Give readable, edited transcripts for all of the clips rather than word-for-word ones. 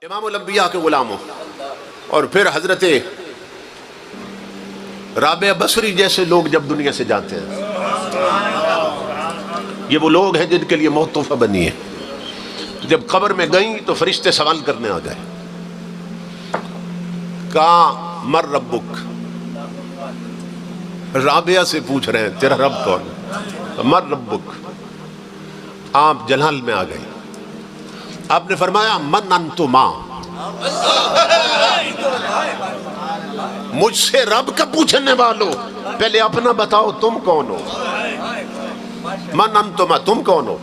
امام الانبیاء کے غلاموں اور پھر حضرت رابعہ بصری جیسے لوگ جب دنیا سے جاتے ہیں، یہ وہ لوگ ہیں جن کے لیے موت تحفہ بنی ہے۔ جب قبر میں گئیں تو فرشتے سوال کرنے آ گئے، کہا مر ربک، رابعہ سے پوچھ رہے ہیں تیرا رب کون ہے؟ مر ربک، آپ جلال میں آ گئے۔ آپ نے فرمایا من انتما، مجھ سے رب کا پوچھنے والوں پہلے اپنا بتاؤ تم کون ہو؟ من انتما، تم کون ہو؟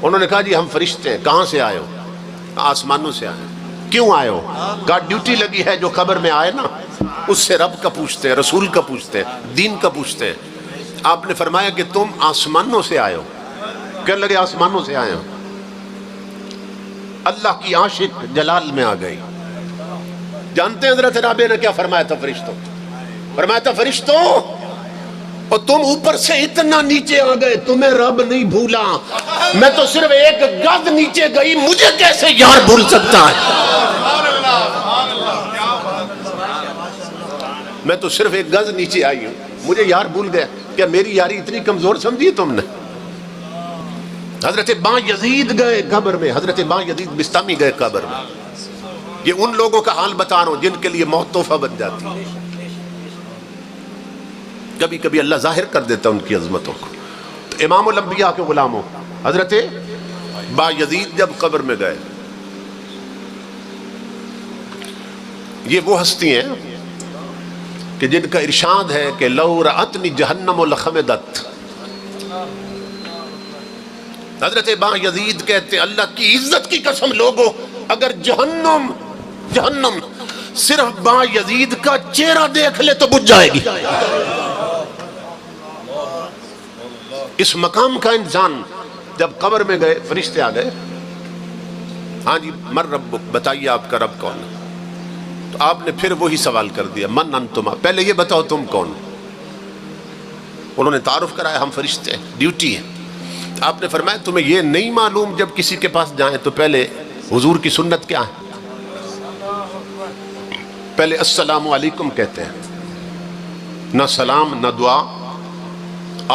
انہوں نے کہا جی ہم فرشتے ہیں۔ کہاں سے آئے ہو؟ آسمانوں سے آئے۔ کیوں آئے ہو؟ کہا ڈیوٹی لگی ہے، جو قبر میں آئے نا اس سے رب کا پوچھتے ہیں، رسول کا پوچھتے ہیں، دین کا پوچھتے ہیں۔ آپ نے فرمایا کہ تم آسمانوں سے آئے ہو؟ کہنے لگے آسمانوں سے آئے ہو۔ اللہ کی عاشق جلال میں آ گئی۔ جانتے ہیں حضرت رابعہ نے کیا فرمایا تھا فرشتوں؟ فرمایا تھا فرشتوں، اور تم اوپر سے اتنا نیچے آ گئے، تمہیں رب نہیں بھولا، میں تو صرف ایک گز نیچے گئی، مجھے کیسے یار بھول سکتا ہے؟ میں تو صرف ایک گز نیچے آئی ہوں، مجھے یار بھول گیا۔ کیا میری یاری اتنی کمزور سمجھی تم نے؟ حضرت باں یزید گئے قبر میں، حضرت باں یزید بستامی گئے قبر میں۔ یہ ان لوگوں کا حال بتا رہا ہوں جن کے لیے موت تحفہ بن جاتی ہے۔ کبھی کبھی اللہ ظاہر کر دیتا ان کی عظمتوں کو۔ تو امام الانبیاء کے غلاموں حضرت باں یزید جب قبر میں گئے، یہ وہ ہستی ہیں کہ جن کا ارشاد ہے کہ لو رأتنی جہنم لخمدت۔ حضرت باں یزید کہتے اللہ کی عزت کی قسم لوگوں، اگر جہنم صرف باں یزید کا چہرہ دیکھ لے تو بجھ جائے گی۔ اس مقام کا انسان جب قبر میں گئے، فرشتے آ گئے، ہاں جی مر ربک، بتائیے آپ کا رب کون ہے؟ تو آپ نے پھر وہی سوال کر دیا من انتما، پہلے یہ بتاؤ تم کون؟ انہوں نے تعارف کرایا ہم فرشتے ہیں، ڈیوٹی ہے۔ آپ نے فرمایا تمہیں یہ نہیں معلوم جب کسی کے پاس جائیں تو پہلے حضور کی سنت کیا ہے؟ پہلے السلام علیکم کہتے ہیں، نہ سلام نہ دعا،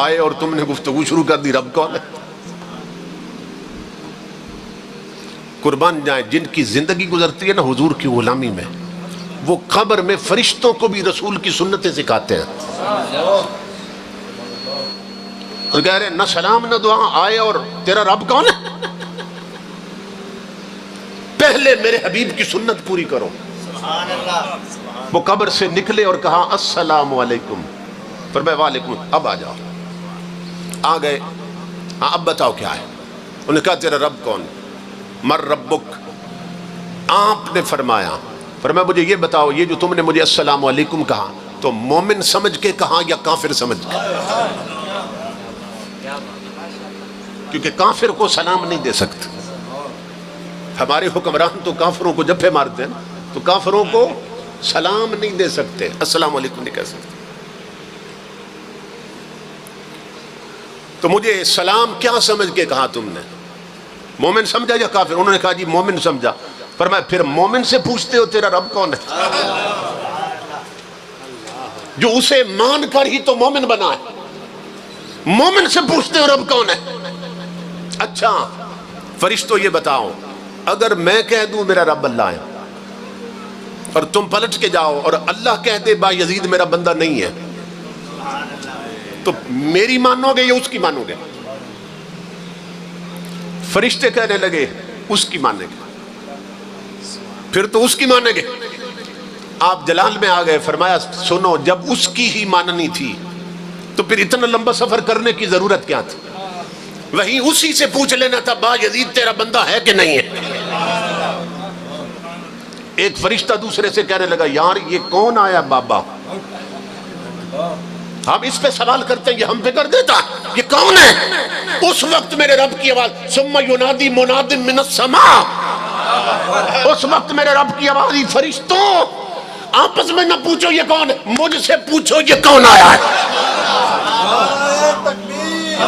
آئے اور تم نے گفتگو شروع کر دی رب کون ہے؟ قربان جائیں جن کی زندگی گزرتی ہے نا حضور کی غلامی میں، وہ قبر میں فرشتوں کو بھی رسول کی سنتیں سکھاتے ہیں۔ تو کہہ رہے نہ سلام نہ دعا، آئے اور تیرا رب کون ہے؟ پہلے میرے حبیب کی سنت پوری کرو۔ وہ قبر سے نکلے اور کہا السلام علیکم، فرمایا وعلیکم، اب آ جاؤ۔ آ گئے، ہاں اب بتاؤ کیا ہے؟ انہوں نے کہا تیرا رب کون؟ مر ربک۔ آپ نے فرمایا مجھے یہ بتاؤ، یہ جو تم نے مجھے السلام علیکم کہا تو مومن سمجھ کے کہا یا کافر سمجھ کے؟ کیونکہ کافر کو سلام نہیں دے سکتے۔ ہمارے حکمران تو کافروں کو جبھے مارتے ہیں تو کافروں کو سلام نہیں دے سکتے، السلام علیکم نہیں کہہ سکتے۔ تو مجھے سلام کیا سمجھ کے کہا تم نے؟ مومن سمجھا یا کافر؟ انہوں نے کہا جی مومن سمجھا۔ فرمایا پھر مومن سے پوچھتے ہو تیرا رب کون ہے؟ جو اسے مان کر ہی تو مومن بنا ہے، مومن سے پوچھتے ہو رب کون ہے؟ اچھا فرشتوں یہ بتاؤ، اگر میں کہہ دوں میرا رب اللہ ہے اور تم پلٹ کے جاؤ اور اللہ کہہ دے با یزید میرا بندہ نہیں ہے، تو میری مانو گے یا اس کی مانو گے؟ فرشتے کہنے لگے اس کی مانیں گے۔ پھر تو اس کی مانیں گے۔ آپ جلال میں آ گئے، فرمایا سنو جب اس کی ہی ماننی تھی تو پھر اتنا لمبا سفر کرنے کی ضرورت کیا تھی؟ وہیں اسی سے پوچھ لینا تھا با یزید تیرا بندہ ہے کہ نہیں ہے۔ ایک فرشتہ دوسرے سے کہنے لگا یار یہ کون آیا بابا؟ ہم اس پہ سوال کرتے ہیں، یہ ہم پہ کر دیتا، یہ کون ہے؟ اس وقت میرے رب کی آواز ثم ینادی مناد من السماء، اس وقت میرے رب کی آواز فرشتوں آپس میں نہ پوچھو یہ کون ہے، مجھ سے پوچھو یہ کون آیا ہے،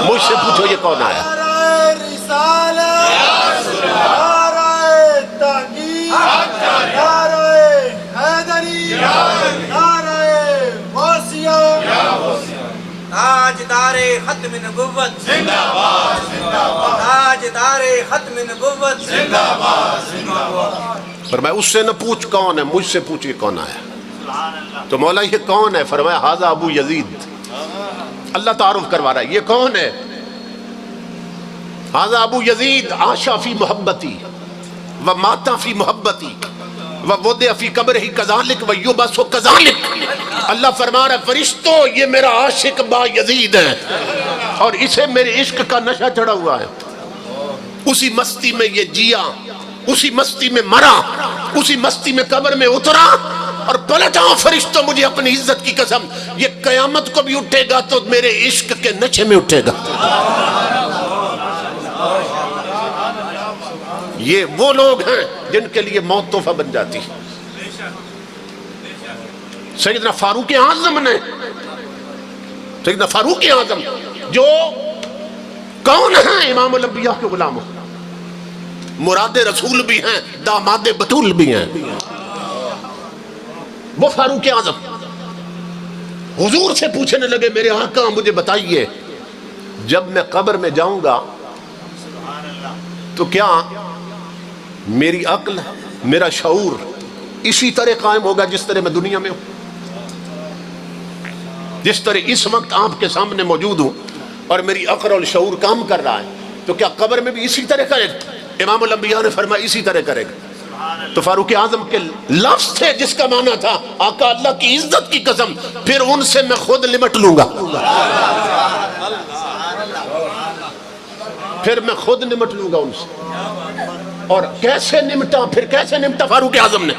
مجھ سے پوچھو یہ کون آیا ہے۔ ختم نبوت زندہ باد زندہ باد، تاجدار ختم نبوت زندہ باد زندہ باد۔ فرمایا اس سے نہ پوچھ کون ہے، مجھ سے پوچھ یہ کون آیا۔ تو مولا یہ کون ہے؟ فرمایا ھذا ابو یزید۔ اللہ تعارف کروا رہا ہے، یہ کون ہے؟ ھذا ابو یزید عاشا فی محبتی ومات فی محبتی ووضع فی قبرہ کذالک ویبعث کذالک۔ اللہ فرما رہا ہے فرشتوں یہ میرا عاشق با یزید ہے اور اسے میرے عشق کا نشہ چڑھا ہوا ہے۔ اسی مستی میں یہ جیا، اسی مستی میں مرا، اسی مستی میں قبر میں اترا اور پلٹا۔ فرشتوں مجھے اپنی عزت کی قسم یہ قیامت کو بھی اٹھے گا تو میرے عشق کے نشے میں اٹھے گا۔ یہ وہ لوگ ہیں جن کے لیے موت تحفہ بن جاتی ہے۔ سیدنا فاروق اعظم نے، سیدنا فاروق اعظم جو کون ہیں؟ امام الانبیاء کے غلام، مراد رسول بھی ہیں، داماد بطول بھی ہیں۔ وہ فاروق اعظم حضور سے پوچھنے لگے میرے آقا مجھے بتائیے جب میں قبر میں جاؤں گا تو کیا میری عقل، میرا شعور اسی طرح قائم ہوگا جس طرح میں دنیا میں ہوں؟ جس طرح اس وقت آپ کے سامنے موجود ہوں اور میری عقل اور شعور کام کر رہا ہے تو کیا قبر میں بھی اسی طرح کرے گا؟ امام الانبیاء نے فرمایا اسی طرح کرے گا۔ تو فاروق اعظم کے لفظ تھے جس کا معنی تھا آقا اللہ کی عزت کی قسم پھر ان سے میں خود نمٹ لوں گا، پھر میں خود نمٹ لوں گا ان سے۔ اور کیسے نمٹا؟ پھر کیسے نمٹا فاروق اعظم نے؟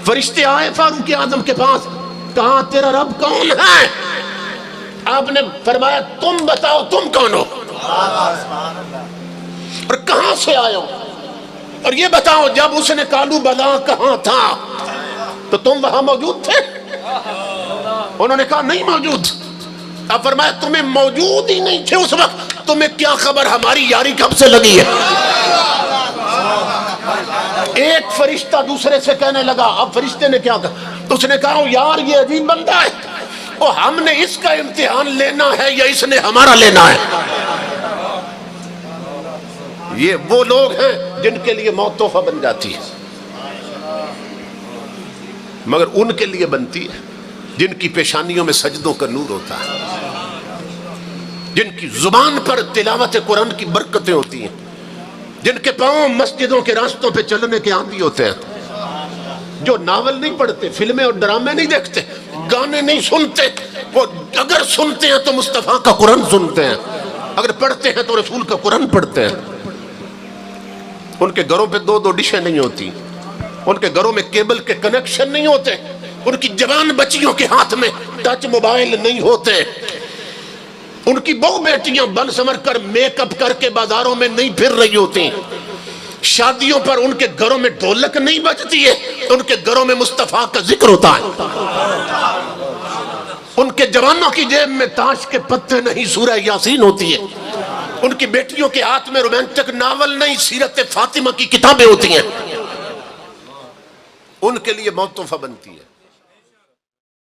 فرشتے آئے فاروق اعظم کے پاس، کہا تیرا رب کون ہے؟ آپ نے فرمایا تم بتاؤ تم کون ہو اور کہاں سے آئے ہو، اور یہ بتاؤ جب اس نے کالو بلا کہاں تھا تو تم وہاں موجود تھے؟ انہوں نے کہا نہیں موجود۔ اب فرمایا تمہیں موجود ہی نہیں تھے اس وقت، تمہیں کیا خبر ہماری یاری کب سے لگی ہے؟ ایک فرشتہ دوسرے سے کہنے لگا، اب فرشتے نے کیا کہا؟ اس نے کہا یار یہ عجیب بندہ ہے، وہ ہم نے اس کا امتحان لینا ہے یا اس نے ہمارا لینا ہے؟ یہ وہ لوگ ہیں جن کے لیے موت تحفہ بن جاتی ہے، مگر ان کے لیے بنتی ہے جن کی پیشانیوں میں سجدوں کا نور ہوتا ہے، جن کی زبان پر تلاوت قرآن کی برکتیں ہوتی ہیں، جن کے پاؤں مسجدوں کے راستوں پہ چلنے کے عادی ہوتے ہیں، جو ناول نہیں پڑھتے، فلمیں اور ڈرامے نہیں دیکھتے، گانے نہیں سنتے، وہ اگر سنتے ہیں تو مصطفیٰ کا قرآن سنتے ہیں، اگر پڑھتے ہیں تو رسول کا قرآن پڑھتے ہیں۔ ان کے گھروں پہ دو ڈشیں نہیں ہوتی، ان کے گھروں میں کیبل کے کنیکشن نہیں ہوتے، ان کی جوان بچیوں کے ہاتھ میں ٹچ موبائل نہیں ہوتے، ان کی بہو بیٹیاں بن سمر کر میک اپ کر کے بازاروں میں نہیں پھر رہی ہوتی، شادیوں پر ان کے گھروں میں ڈھولک نہیں بجتی ہے، ان کے گھروں میں مصطفیٰ کا ذکر ہوتا ہے، ان کے جوانوں کی جیب میں تاش کے پتے نہیں سورہ یاسین ہوتی ہے، ان کی بیٹیوں کے ہاتھ میں رومانٹک ناول نہیں سیرت فاطمہ کی کتابیں ہوتی ہیں، ان کے لیے موت تحفہ بنتی ہے۔